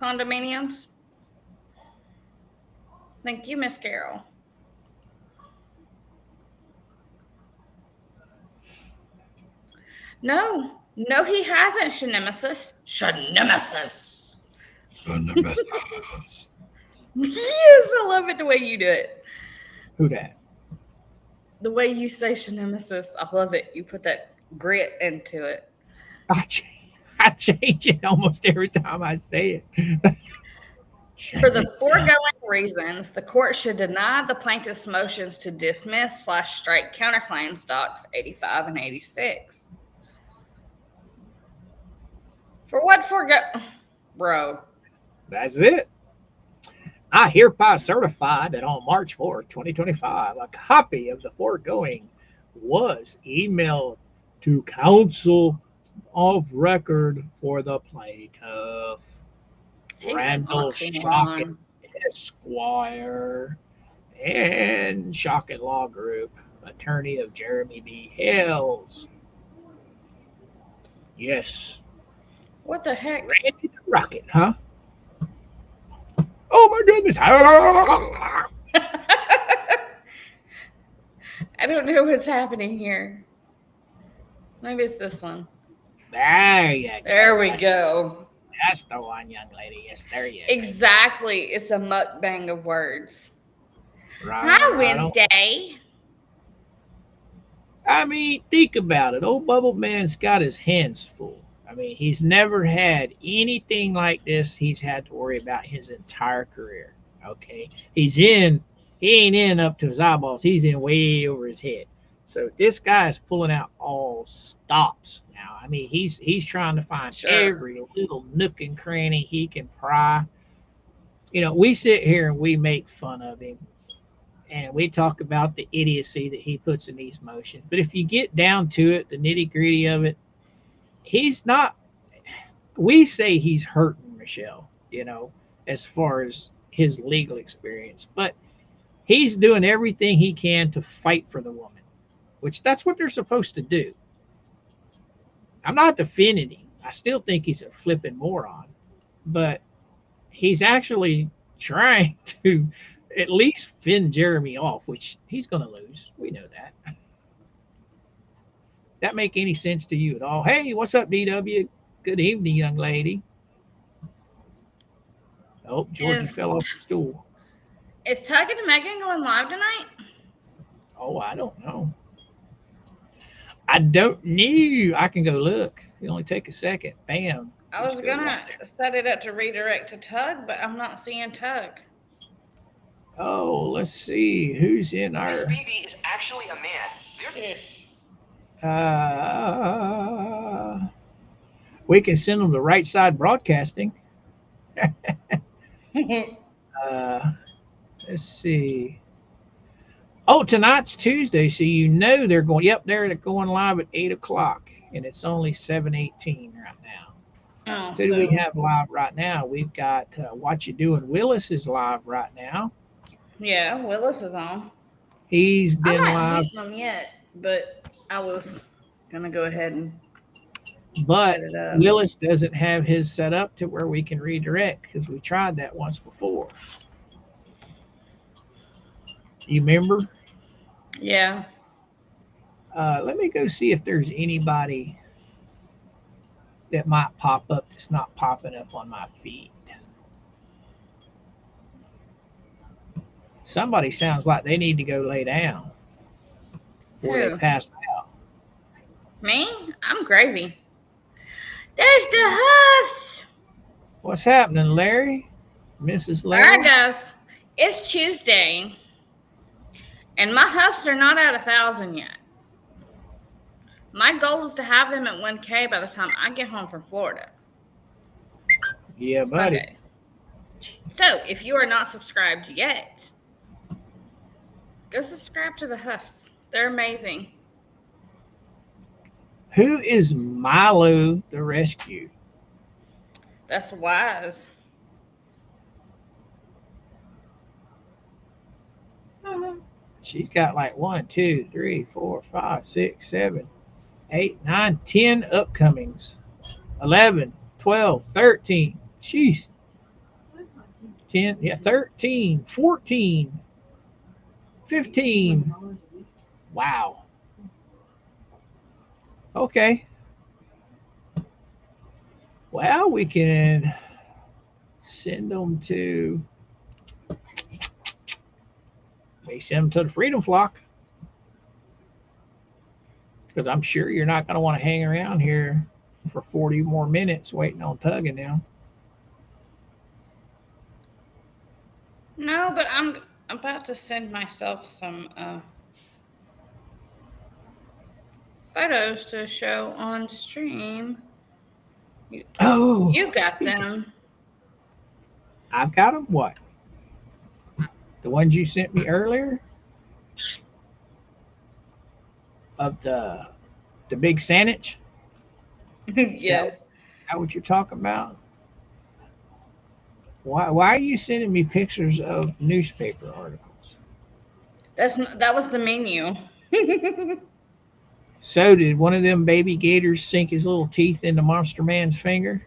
condominiums. Thank you, Miss Carol. No, he hasn't, Shennemesis. Shennemesis. Yes, I love it the way you do it. Who that? The way you say Shennemesis, I love it. You put that grit into it. I change it almost every time I say it. For the foregoing reasons, the court should deny the plaintiff's motions to dismiss/strike counterclaims docs 85 and 86. For what bro? That's it. I hereby certify that on March 4th, 2025, a copy of the foregoing was emailed to counsel of record for the plaintiff, Randall Shocken Esquire, and Shocken Law Group, attorney of Jeremy B. Hales. Yes. What the heck? Randy the Rocket, huh? Oh my goodness. I don't know what's happening here. Maybe it's this one. There you go. There we go. That's the one, young lady. Yes, there you go. Exactly. It's a mukbang of words. Right, Hi, Wednesday. I mean, think about it. Old Bubble Man's got his hands full. I mean, he's never had anything like this he's had to worry about his entire career. Okay. He ain't in up to his eyeballs. He's in way over his head. So this guy is pulling out all stops now. I mean, he's trying to find every little nook and cranny he can pry. You know, we sit here and we make fun of him. and we talk about the idiocy that he puts in these motions. But if you get down to it, the nitty gritty of it, he's not. We say he's hurting Michelle, as far as his legal experience, but he's doing everything he can to fight for the woman, which that's what they're supposed to do. I'm not defending him. I still think he's a flipping moron, but he's actually trying to at least fend Jeremy off, which he's going to lose. We know that. That make any sense to you at all? Hey, what's up, DW? Good evening, young lady. Oh, Georgie fell off the stool. Is Tug and Megan going live tonight? Oh, I don't know. I don't know. I can go look. It'll only take a second. Bam. I was going to set it up to redirect to Tug, but I'm not seeing Tug. Oh, let's see. Who's in our... This baby is actually a man. We can send them to Right Side Broadcasting. Let's see. Oh, tonight's Tuesday, so they're going. Yep, they're going live at 8:00, and it's only 7:18 right now. Oh, Who do we have live right now? We've got What You Doing. Willis is live right now. Yeah, Willis is on. He's been I'm not live. beating him yet, but I was gonna go ahead and. But Willis doesn't have his set up to where we can redirect because we tried that once before. You remember? Yeah. Let me go see if there's anybody that might pop up that's not popping up on my feed. Somebody sounds like they need to go lay down or they pass out. Me? I'm gravy. There's the hoofs. What's happening, Larry? Mrs. Larry? All right, guys. It's Tuesday, and my hoofs are not at 1,000 yet. My goal is to have them at 1K by the time I get home from Florida. Yeah, buddy. Sunday. So, if you are not subscribed yet, go subscribe to the hoofs. They're amazing. Who is Milo the Rescue? That's wise. She's got like 1, 2, 3, 4, 5, 6, 7, 8, 9, 10 upcomings. 11, 12, 13. Sheesh. 10, 13, 14, 15. Wow. Okay. Well, we can send them to the Freedom Flock. Because I'm sure you're not going to want to hang around here for 40 more minutes waiting on Tugging now. No, but I'm about to send myself some photos to show on stream. You got them. I've got them. What? The ones you sent me earlier? Of the big sandwich? Yeah. Is that what you're talking about? Why are you sending me pictures of newspaper articles? That was the menu. So did one of them baby gators sink his little teeth into Monster Man's finger?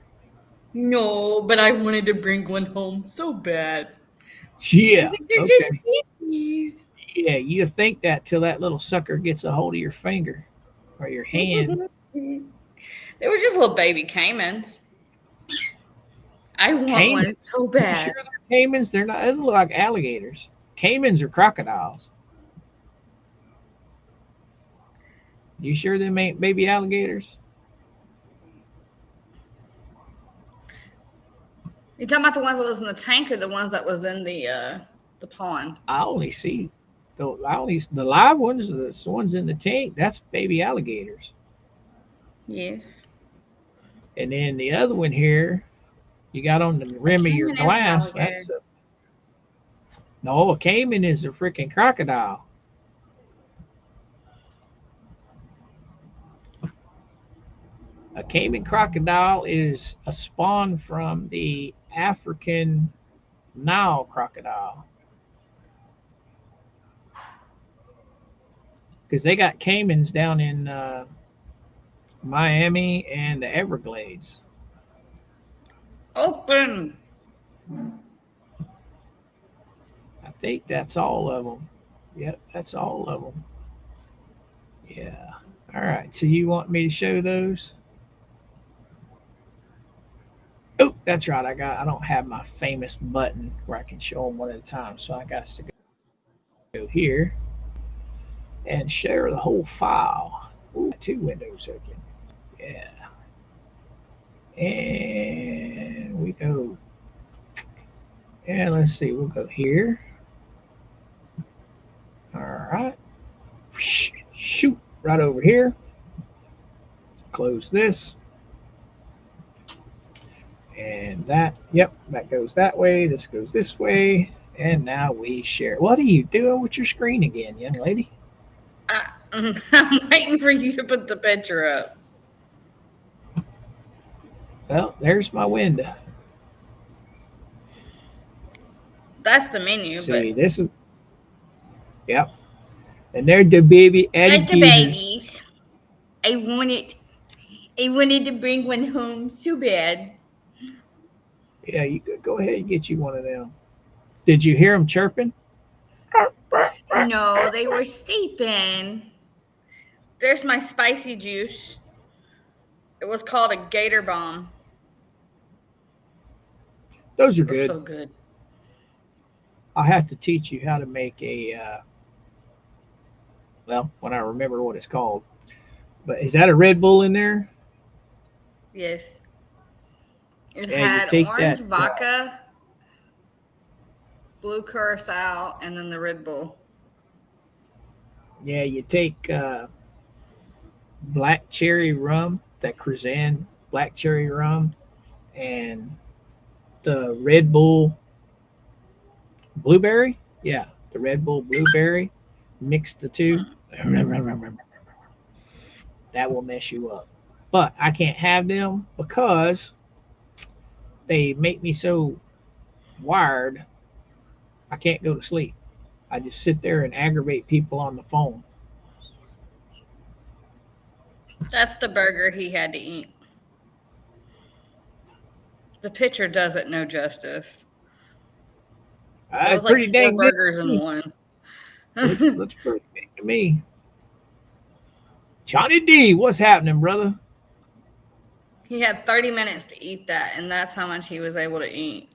No, but I wanted to bring one home so bad. Yeah. They're just babies. Yeah, you think that till that little sucker gets a hold of your finger or your hand. They were just little baby caimans. I want one so bad. You sure they're caimans? They're not. They look like alligators. Caimans are crocodiles. You sure them ain't baby alligators? You talking about the ones that was in the tank or the ones that was in the pond? I only see the live ones, the ones in the tank. That's baby alligators. Yes. And then the other one here, you got on the rim of your glass. No, a caiman is a freaking crocodile. A caiman crocodile is a spawn from the African Nile crocodile. Because they got caimans down in Miami and the Everglades. Open. I think that's all of them. Yep, that's all of them. Yeah. All right. So you want me to show those? Oh, that's right. I don't have my famous button where I can show them one at a time. So I got to go here and share the whole file. Ooh, two windows open. Yeah. And we go. And let's see. We'll go here. All right. Shoot. Right over here. Close this. And that, yep, that goes that way. This goes this way. And now we share. What are you doing with your screen again, young lady? I'm waiting for you to put the picture up. Well, there's my window. That's the menu. See, this is, yep. And they're the baby There's the alligators. babies. I wanted to bring one home so bad. Yeah, you could go ahead and get you one of them. Did you hear them chirping? No, they were sleeping. There's my spicy juice. It was called a gator bomb. Those are It was good. so good. I'll have to teach you how to make well, when I remember what it's called. But is that a Red Bull in there? Yes. It Yeah, you had take orange that, vodka, blue curacao, and then the Red Bull. Yeah, you take black cherry rum, that Cruzan black cherry rum, and the Red Bull blueberry. Yeah, the Red Bull blueberry. Mix the two. That will mess you up. But I can't have them because they make me so wired. I can't go to sleep. I just sit there and aggravate people on the phone. That's the burger he had to eat. The picture does it no justice. It was like Pretty 4 dang big. burgers in one. Looks pretty big to me. Johnny D, what's happening, brother? He had 30 minutes to eat that, and that's how much he was able to eat.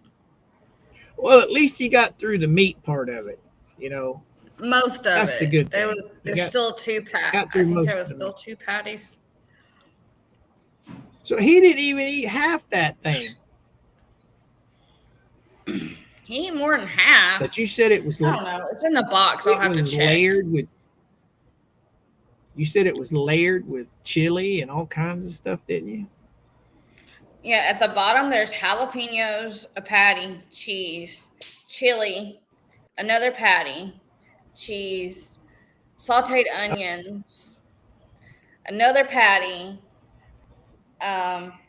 Well, at least he got through the meat part of it. You know, Most of that's it. the good thing. There's still 2 patties. Got I through think most there was of still it. 2 patties. So he didn't even eat half that thing. He ate more than half. But you said it was. I don't know. It's in the box. I'll have to check. Layered with. You said it was layered with chili and all kinds of stuff, didn't you? Yeah, at the bottom there's jalapenos, a patty, cheese, chili, another patty, cheese, sauteed onions, another patty,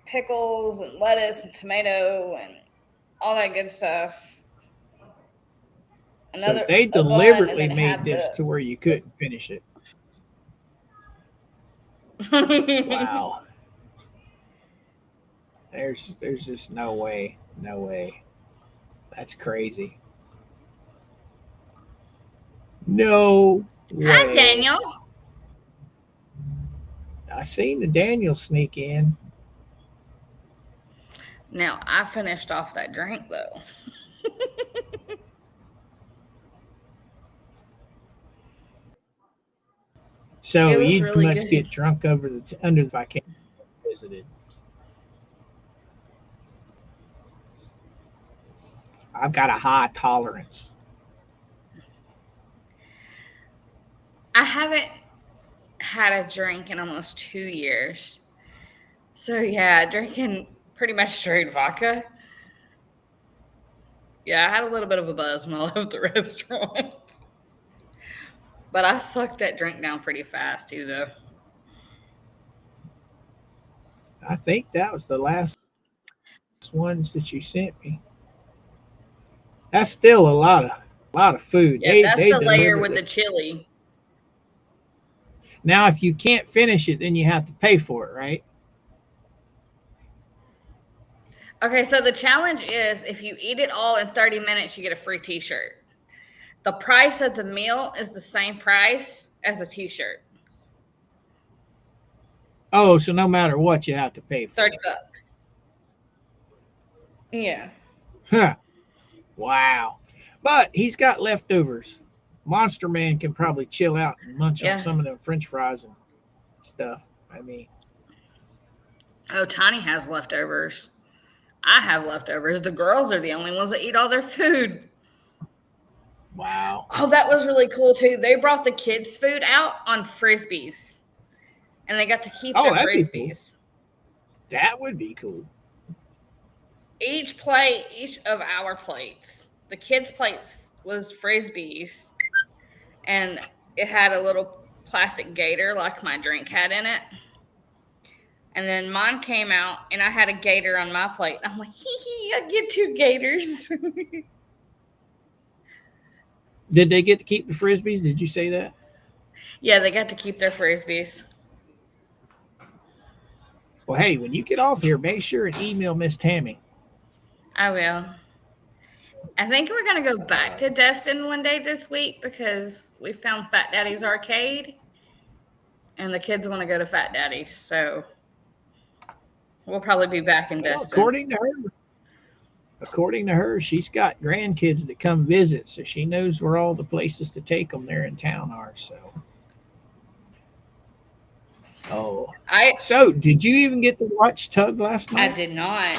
pickles and lettuce and tomato and all that good stuff. So they deliberately made this to where you couldn't finish it. Wow. There's just no way. No way. That's crazy. No way. Hi, Daniel. I seen the Daniel sneak in. Now, I finished off that drink, though. So you really must good. get drunk over under the vacation visited. I've got a high tolerance. I haven't had a drink in almost 2 years. So, yeah, drinking pretty much straight vodka Yeah, I had a little bit of a buzz when I left the restaurant. But I sucked that drink down pretty fast, too, though. I think that was the last ones that you sent me. That's still a lot of food. Yeah, that's They the layer delivered with the it. chili. Now, if you can't finish it, then you have to pay for it, right? Okay, so the challenge is if you eat it all in 30 minutes, you get a free t-shirt. The price of the meal is the same price as a t-shirt. Oh, so no matter what, you have to pay for 30 it. bucks. Yeah. Huh. Wow. But he's got leftovers. Monster Man can probably chill out and munch on Yeah. some of them French fries and stuff. I mean, Oh, Tiny has leftovers. I have leftovers. The girls are the only ones that eat all their food. wow. Oh, that was really cool too. They brought the kids' food out on frisbees, and they got to keep Oh, their that'd be cool. frisbees. That would be cool. Each plate, each of our plates, the kids' plates was frisbees, and it had a little plastic gator like my drink had in it. And then mine came out, and I had a gator on my plate. I'm like, hee hee, I get 2 gators. Did they get to keep the frisbees? Did you say that? Yeah, they got to keep their frisbees. Well, hey, when you get off here, make sure and email Miss Tammy. I will. I think we're going to go back to Destin one day this week because we found Fat Daddy's Arcade, and the kids want to go to Fat Daddy's, so we'll probably be back in Well, Destin. according to her, she's got grandkids that come visit, so she knows where all the places to take them there in town are. So did you even get to watch Tug last I night? did not.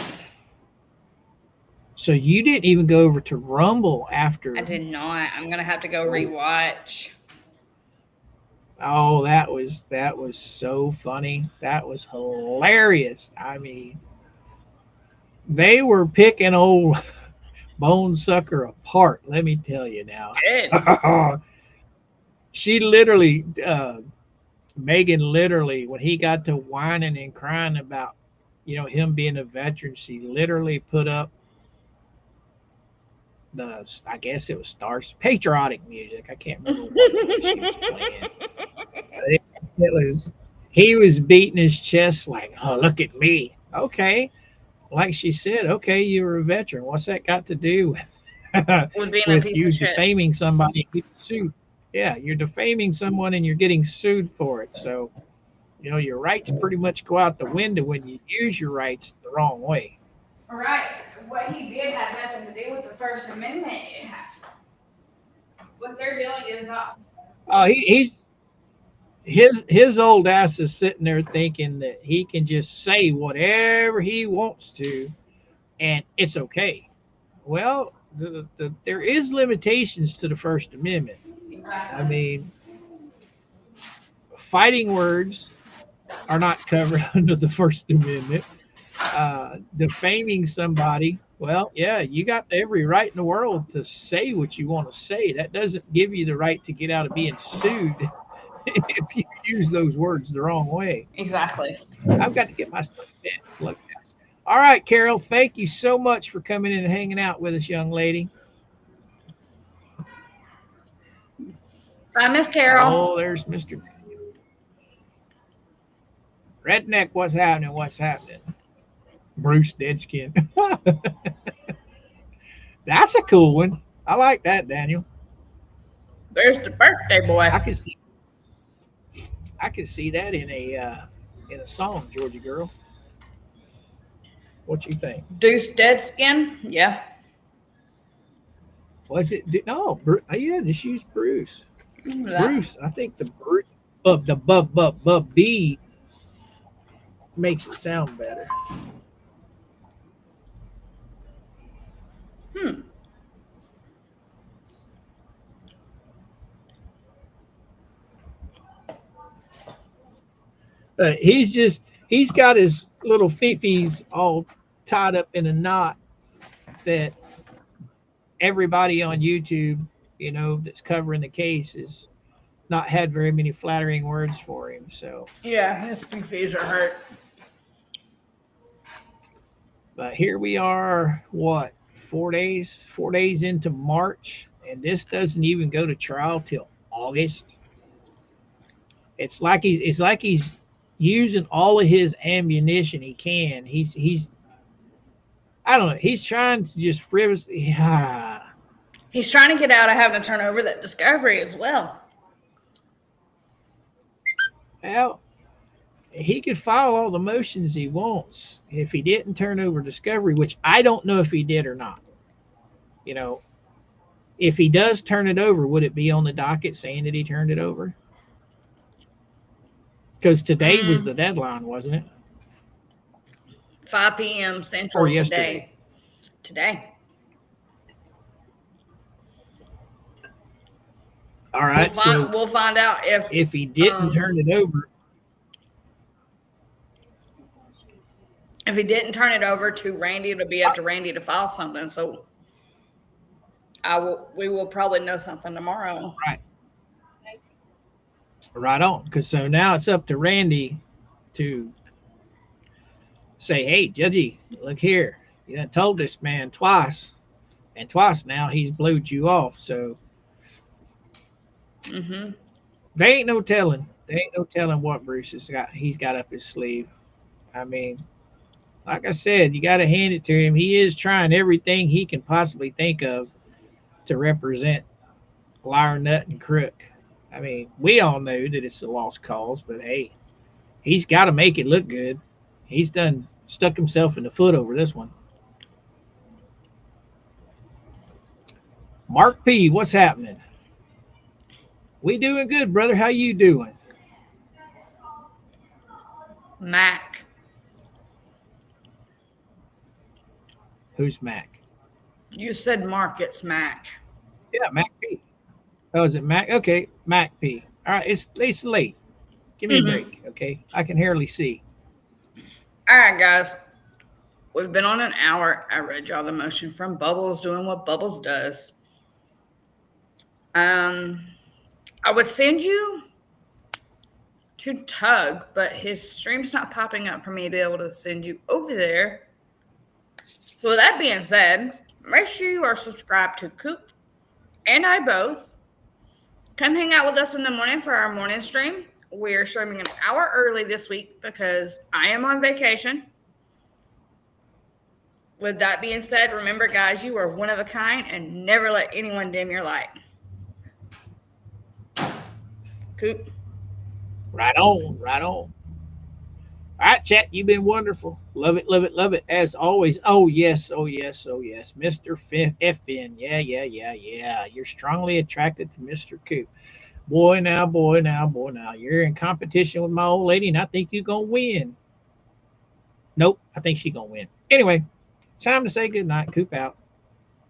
So you didn't even go over to Rumble after? I did not. I'm going to have to go rewatch. Oh, that was so funny. That was hilarious. I mean, they were picking old Bone Sucker apart. Let me tell you now. Good. She literally, Megan literally, when he got to whining and crying about, him being a veteran, she literally put up I guess it was Stars patriotic music. I can't remember what she was playing. He was beating his chest like, oh, look at me. Okay. Like she said, okay, you were a veteran. What's that got to do With being a with piece you of shit. defaming somebody and getting sued? Yeah, you're defaming someone and you're getting sued for it. So, your rights pretty much go out the window when you use your rights the wrong way. Right. What he did had nothing to do with the First Amendment. What they're doing is not. Oh, his old ass is sitting there thinking that he can just say whatever he wants to, and it's okay. Well, there is limitations to the First Amendment. Exactly. I mean, fighting words are not covered under the First Amendment. Defaming somebody, well, yeah, you got every right in the world to say what you want to say. That doesn't give you the right to get out of being sued if you use those words the wrong way. Exactly. I've got to get my stuff fixed. Look, guys. All right, Carol, thank you so much for coming in and hanging out with us, young lady. Bye, Miss Carol. Oh, there's Mr. Redneck. What's happening? Bruce Deadskin. That's a cool one. I like that, Daniel. There's the birthday boy. I can see that in a song, Georgia Girl. What you think? Deuce Deadskin? Yeah. Was it? No, yeah, just use Bruce. Yeah. Bruce, I think the B makes it sound better. He's got his little fifis all tied up in a knot that everybody on YouTube, you know, that's covering the case has not had very many flattering words for him. So Yeah, his fees are hurt. but here we are, what, 4 days into March, and this doesn't even go to trial till August. It's like he's using all of his ammunition he can. He's I don't know. He's trying to just frivolously. He's trying to get out of having to turn over that discovery as well. Well, he could file all the motions he wants if he didn't turn over discovery, which I don't know if he did or not. You know, if he does turn it over, would it be on the docket saying that he turned it over? Because today was the deadline, wasn't it? 5 p.m. Central Or yesterday. Today. All right, We'll find out if he didn't turn it over. If he didn't turn it over to Randy, it'll be up to Randy to file something. So we will probably know something tomorrow. Right. Right on. Because so now it's up to Randy to say, hey, Judgy, look here. You done told this man twice. And twice now he's blowed you off. So there ain't no telling. There ain't no telling what Bruce he's got up his sleeve. I mean, like I said, you got to hand it to him. He is trying everything he can possibly think of to represent liar, nut, and crook. I mean, we all know that it's a lost cause, but hey, he's got to make it look good. He's stuck himself in the foot over this one. Mark P, what's happening? We doing good, brother. How you doing? Mac. Who's Mac? You said Mark, it's Mac. Yeah, Mac P. Oh, is it Mac? Okay, Mac P. All right, it's late. Give me a break, okay? I can hardly see. All right, guys. We've been on an hour. I read y'all the motion from Bubbles doing what Bubbles does. I would send you to Tug, but his stream's not popping up for me to be able to send you over there. So with that being said, make sure you are subscribed to Coop and I both. Come hang out with us in the morning for our morning stream. We're streaming an hour early this week because I am on vacation. With that being said, remember, guys, you are one of a kind and never let anyone dim your light. Coop. Right on, right on. All right, chat, you've been wonderful. Love it, love it, love it. As always. Oh, yes, oh, yes, oh, yes. Mr. FN. Yeah. You're strongly attracted to Mr. Coop. Boy, now. You're in competition with my old lady, and I think you're going to win. Nope, I think she's going to win. Anyway, time to say goodnight. Coop out.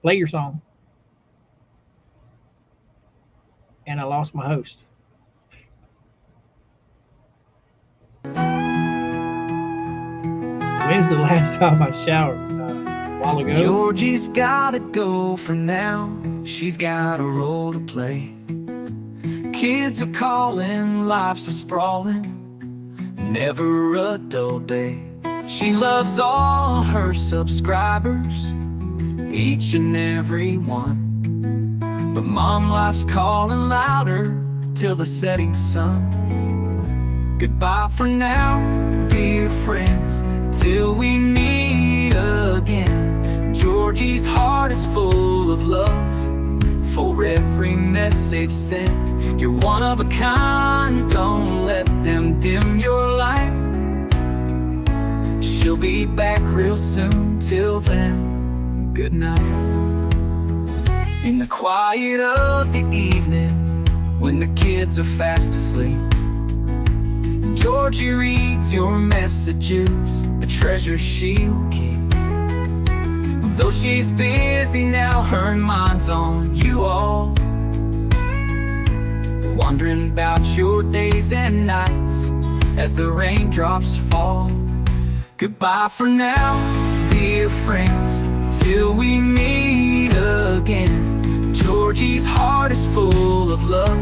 Play your song. And I lost my host. When's the last time I showered? A while ago. Georgie's gotta go for now. She's got a role to play. Kids are calling, life's a sprawling, never a dull day. She loves all her subscribers, each and every one. But mom, life's calling louder till the setting sun. Goodbye for now, dear friends, till we meet again. Georgie's heart is full of love for every message sent. You're one of a kind, don't let them dim your light. She'll be back real soon, till then, good night. In the quiet of the evening, when the kids are fast asleep, Georgie reads your messages, a treasure she'll keep. Though she's busy now, her mind's on you all, wondering about your days and nights as the raindrops fall. Goodbye for now, dear friends, till we meet again. Georgie's heart is full of love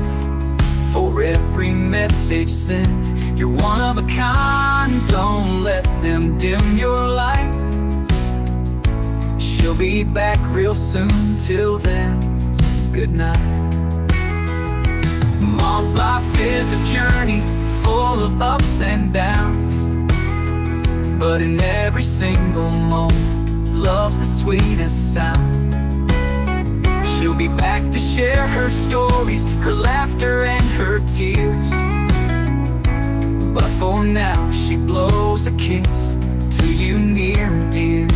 for every message sent. You're one of a kind, don't let them dim your light. She'll be back real soon, till then, good night. Mom's life is a journey full of ups and downs, but in every single moment, love's the sweetest sound. She'll be back to share her stories, her laughter and her tears. But for now, she blows a kiss to you near and dear.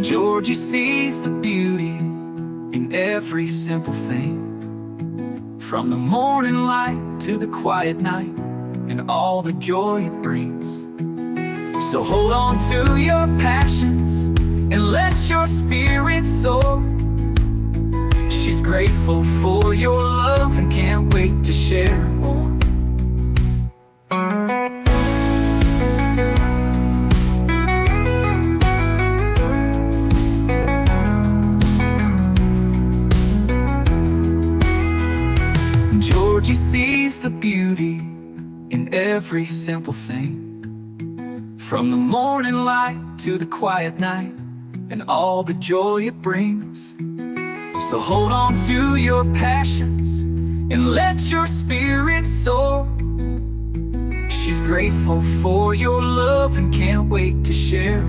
Georgie sees the beauty in every simple thing, from the morning light to the quiet night, and all the joy it brings. So hold on to your passions and let your spirit soar. She's grateful for your love and can't wait to share more. Georgie sees the beauty in every simple thing, from the morning light to the quiet night, and all the joy it brings. So hold on to your passions and let your spirit soar. She's grateful for your love and can't wait to share.